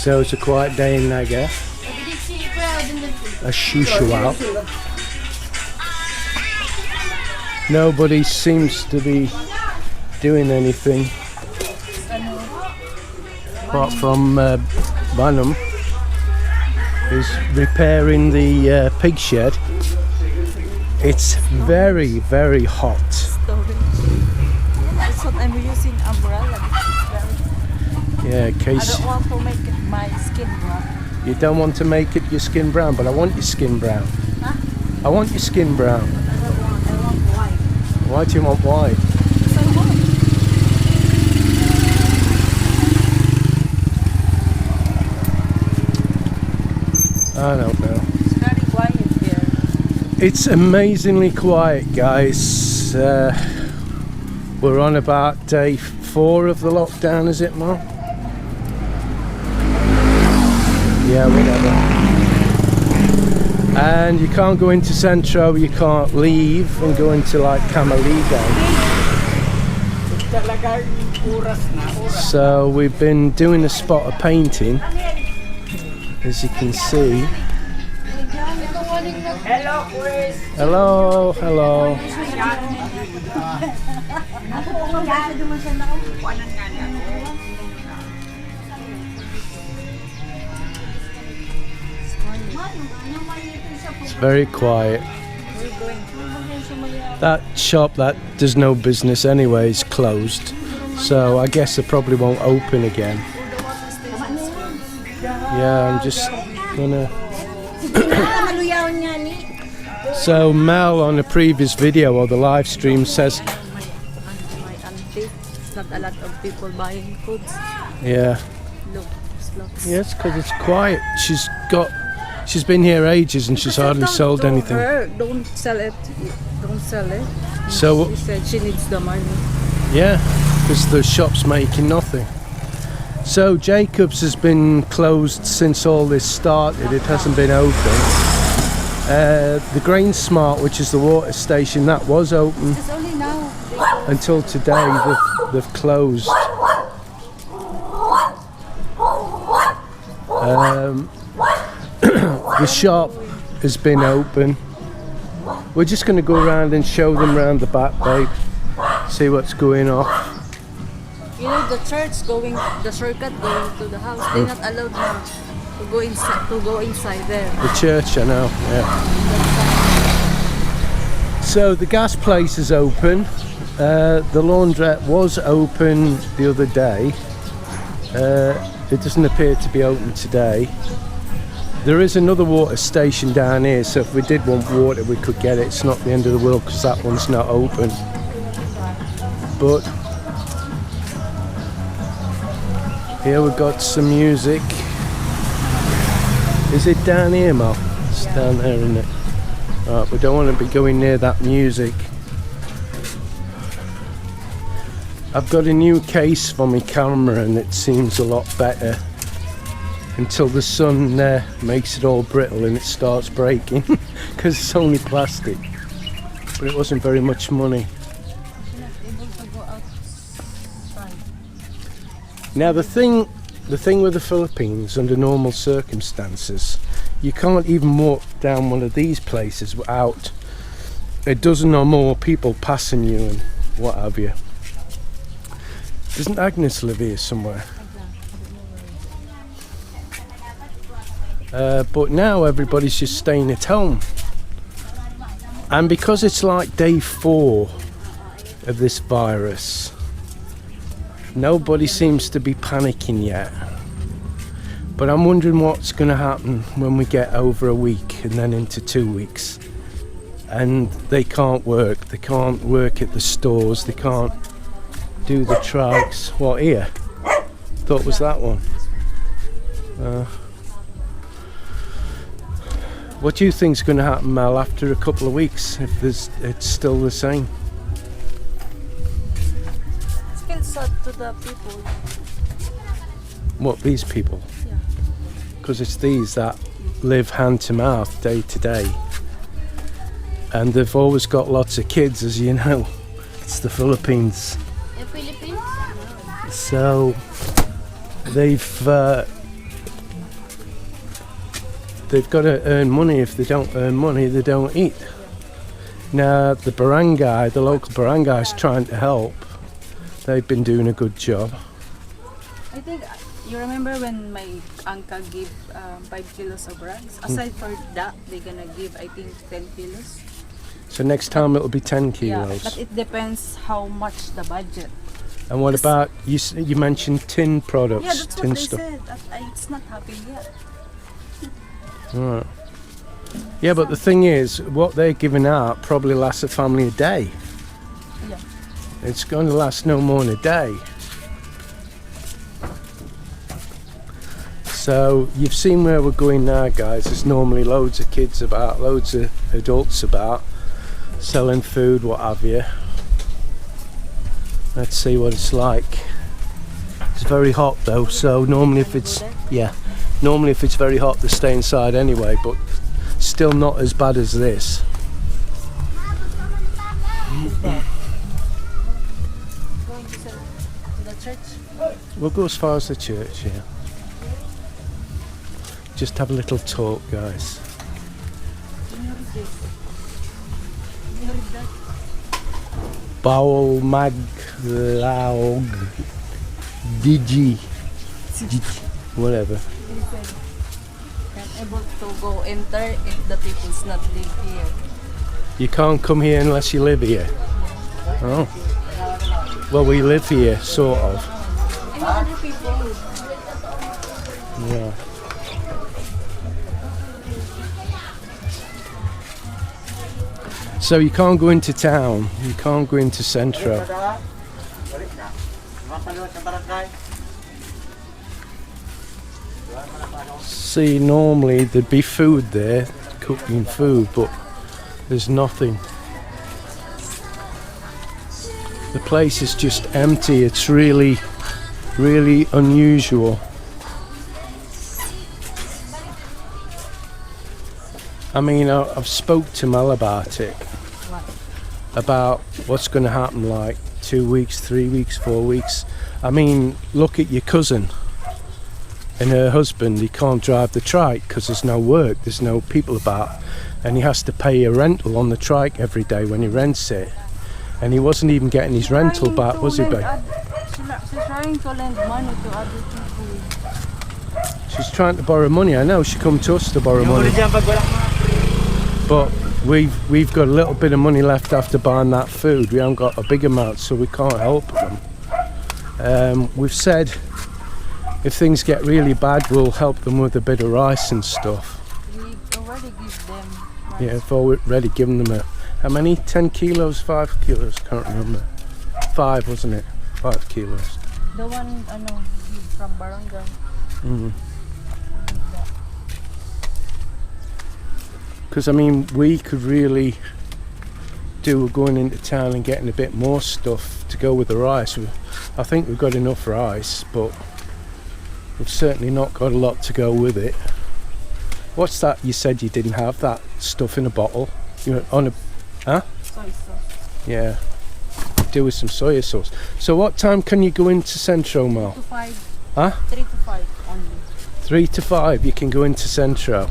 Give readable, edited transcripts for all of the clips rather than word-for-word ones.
So it's a quiet day in Naga. A shushu out. Nobody seems to be doing anything apart from Banum is repairing the pig shed. It's very, very hot. That's what I'm using umbrella. Yeah, in case I don't want to make my skin brown. you don't want to make it your skin brown, but I want your skin brown. Huh? I want your skin brown. I want white. Why do you want white? Because I want. I don't know. It's very quiet here. It's amazingly quiet, guys. We're on about day 4 of the lockdown, is it, Mark? Yeah, whatever. And you can't go into Centro, you can't leave and go into like Camaliga. So we've been doing a spot of painting, as you can see. Hello, Chris. Hello, hello. It's very quiet. That shop that does no business anyway is closed, so I guess it probably won't open again. Yeah, I'm just gonna So Mel on the previous video or the live stream says My auntie, not a lot of people buying foods. yeah. Look, slots. Yes, because it's quiet. She's been here ages and she's hardly sold anything. Her, don't sell it. Don't sell it. So She said she needs the money. yeah, because the shop's making nothing. So Jacobs has been closed since all this started. It hasn't been open. The Grain Smart, which is the water station, that was open It's only now. until today. They've closed. The shop has been open. We're just going to go around and show them around the back, babe. See what's going on. You know the church going, the shortcut going to the house. They're not allowed now to go inside. To go inside there. The church, I know. Yeah. So the gas place is open. The laundrette was open the other day. It doesn't appear to be open today. There is another water station down here, so if we did want water we could get it. It's not the end of the world because that one's not open. But here we've got some music. Is it down here, Mal? It's down there, isn't it? Right, we don't want to be going near that music. I've got a new case for my camera and it seems a lot better until the sun makes it all brittle and it starts breaking because it's only plastic. But it wasn't very much money. Now the thing with the Philippines under normal circumstances, you can't even walk down one of these places without a dozen or more people passing you and what have you. Doesn't Agnes live here somewhere? But now everybody's just staying at home. And because it's like day 4 of this virus, nobody seems to be panicking yet. But I'm wondering what's going to happen when we get over a week and then into 2 weeks. And they can't work. They can't work at the stores. They can't do the trikes. What, here? Thought it was that one. What do you think's going to happen, Mel, after a couple of weeks if it's still the same? It feels sad to the people. What, these people? Yeah. Because it's these that live hand to mouth day to day. And they've always got lots of kids, as you know. It's the Philippines. The Philippines? So they've they've got to earn money. If they don't earn money, they don't eat. Now, the barangay, the local barangay is trying to help. They've been doing a good job. I think you remember when my uncle gave 5 kilos of rice. Aside for that, they're gonna give I think 10 kilos. So next time it'll be 10 Yeah, kilos. but it depends how much the budget. And what about, you mentioned tin products, Yeah, that's tin what they stuff. said. It's not happening yet. Right. Yeah, but the thing is, what they're giving out probably lasts a family a day. Yeah. It's going to last no more than a day. So you've seen where we're going now, guys. There's normally loads of kids about, loads of adults about, selling food, what have you. Let's see what it's like. It's very hot though, so normally if it's, yeah, normally if it's very hot they stay inside anyway, but still not as bad as this. Going to the church? We'll go as far as the church, yeah. Just have a little talk, guys. Bawal maglaog digi, whatever. I'm able to go enter if the people's not live here. You can't come here unless you live here. Oh. Well, we live here, sort of. And other people. Yeah. So you can't go into town. You can't go into Centro. See, normally there'd be food there, cooking food, but there's nothing. The place is just empty. It's really, really unusual. I mean, I've spoke to Mel about it, about what's going to happen, like 2 weeks, 3 weeks, 4 weeks. I mean, look at your cousin and her husband. He can't drive the trike because there's no work, there's no people about, and he has to pay a rental on the trike every day when he rents it. And he wasn't even getting his rental back, was he, babe? She's trying to lend money to other people. She's trying to borrow money. I know, she come to us to borrow money. But we've got a little bit of money left after buying that food. We haven't got a big amount, so we can't help them. We've said if things get really bad, we'll help them with a bit of rice and stuff. We already give them rice. Yeah, we've already given them how many? 10 kilos, 5 kilos? Can't remember. 5, wasn't it? 5 kilos. The one from Barangay. Mm. Because I mean, we could really do with going into town and getting a bit more stuff to go with the rice. I think we've got enough rice, but we've certainly not got a lot to go with it. What's that? You said you didn't have that stuff in a bottle. You know, on a, huh? Soy sauce. Yeah. Do with some soya sauce. So what time can you go into Centro, Mel? 3 to 5. Huh? 3 to 5 only. 3 to 5 you can go into Centro.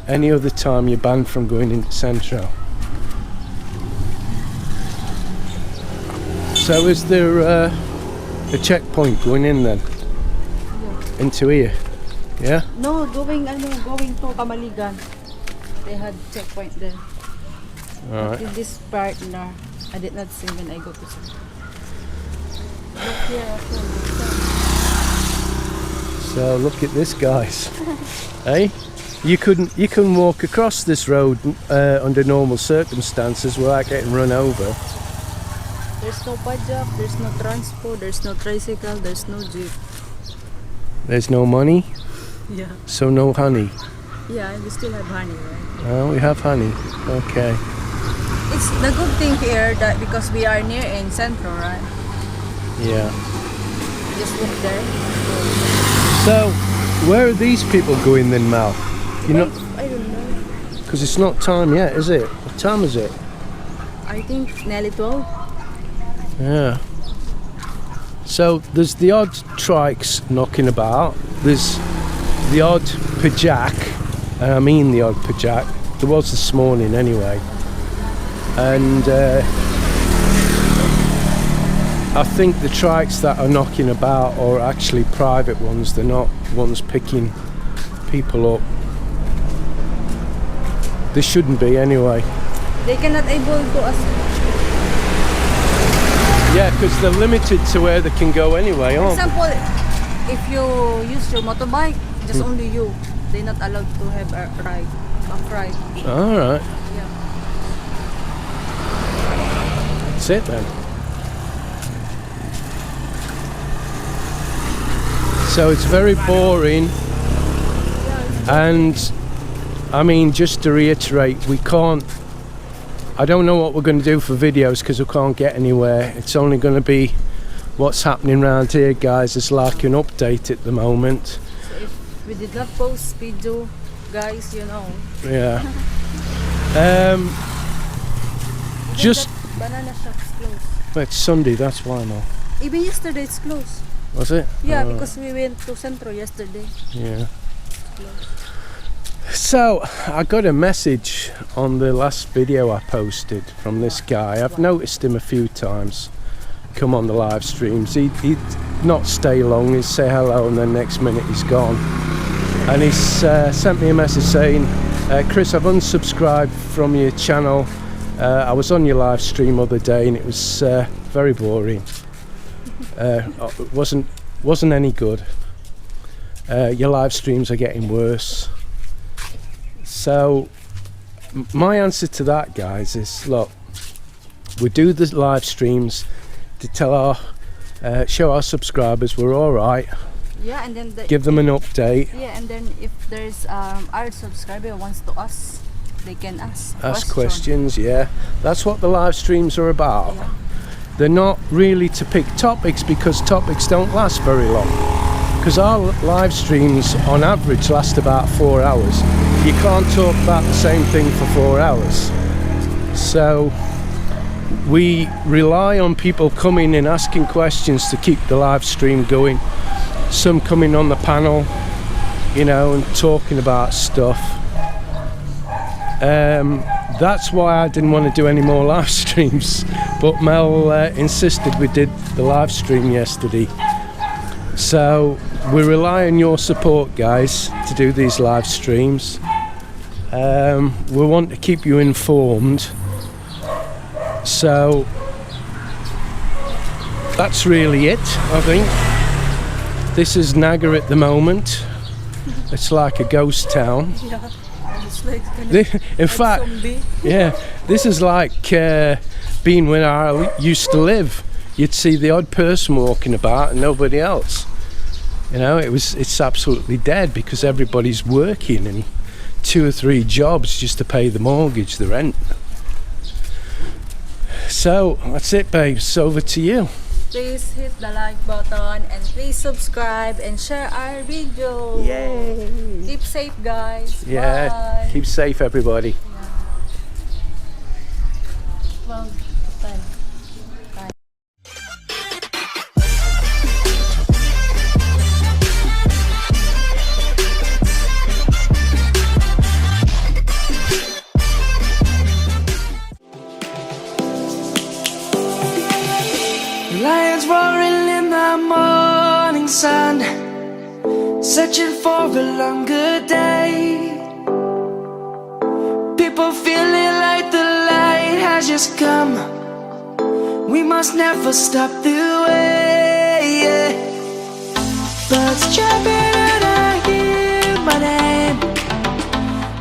Any other time you're banned from going into Centro. So is there a checkpoint going in then? Yeah. Into here? Yeah? No, going to Kamaligan. They had checkpoint there. Alright. In this part, no, I did not see when I go to Centro. Look here, So look at this, guys. Hey? You couldn't walk across this road under normal circumstances without getting run over. There's no pajak, there's no transport, there's no tricycle, there's no jeep. There's no money, Yeah. so no honey. Yeah, we still have honey, right? Oh, we have honey. Okay. It's the good thing here that because we are near in Centro, right? Yeah. Just look there. So, where are these people going then, Mal? You know, I don't know. because it's not time yet, is it? What time is it? I think nearly 12. Yeah. So there's the odd trikes knocking about. There's the odd pajak, and I mean the odd pajak. There was this morning anyway, and I think the trikes that are knocking about are actually private ones. They're not ones picking people up. They shouldn't be anyway. They cannot able to us. Yeah, because they're limited to where they can go anyway, For aren't they? example, if you use your motorbike, just only you. They're not allowed to have a ride. Alright, Yeah. that's it then. So it's very boring, and I mean, just to reiterate, I don't know what we're going to do for videos because we can't get anywhere. It's only going to be what's happening around here, guys. It's like an update at the moment. So if we did not post video, guys, you know. Yeah. Just That banana shop's closed. well, it's Sunday, that's why now. Even yesterday it's closed. Was it? Yeah, Oh, because we went to Centro yesterday. yeah. It's closed. So I got a message on the last video I posted from this guy. I've noticed him a few times come on the live streams. He'd not stay long, he'd say hello and then next minute he's gone. And he's sent me a message saying, Chris, I've unsubscribed from your channel. I was on your live stream other day and it was very boring. It wasn't any good. Your live streams are getting worse. So my answer to that, guys, is look, we do the live streams to tell show our subscribers we're all right, Yeah, and then give them an update, yeah, and then if there's our subscriber wants to ask, they can ask questions. Yeah, that's what the live streams are about. Yeah. They're not really to pick topics because topics don't last very long. Because our live streams on average last about 4 hours. You can't talk about the same thing for 4 hours. So we rely on people coming and asking questions to keep the live stream going. Some coming on the panel, you know, and talking about stuff. That's why I didn't want to do any more live streams, but Mel insisted we did the live stream yesterday. So we rely on your support, guys, to do these live streams. We want to keep you informed. So that's really it, I think. This is Naga at the moment. It's like a ghost town. Yeah, it's like In fact, yeah, this is like being where I used to live. You'd see the odd person walking about and nobody else. You know, it's absolutely dead because everybody's working and 2 or 3 jobs just to pay the mortgage, the rent. So that's it, babes. Over to you. Please hit the like button and please subscribe and share our video. Yay! Keep safe, guys. Yeah, Bye. keep safe, everybody. 12, 10. Lions roaring in the morning sun, searching for a longer day. People feeling like the light has just come. We must never stop the way, yeah. Birds chirping and I hear my name,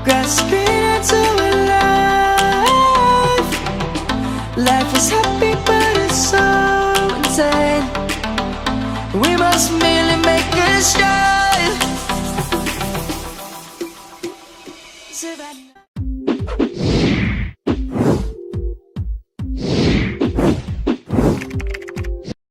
grasping into a life. Life is happy but it's so insane. We must merely make a start.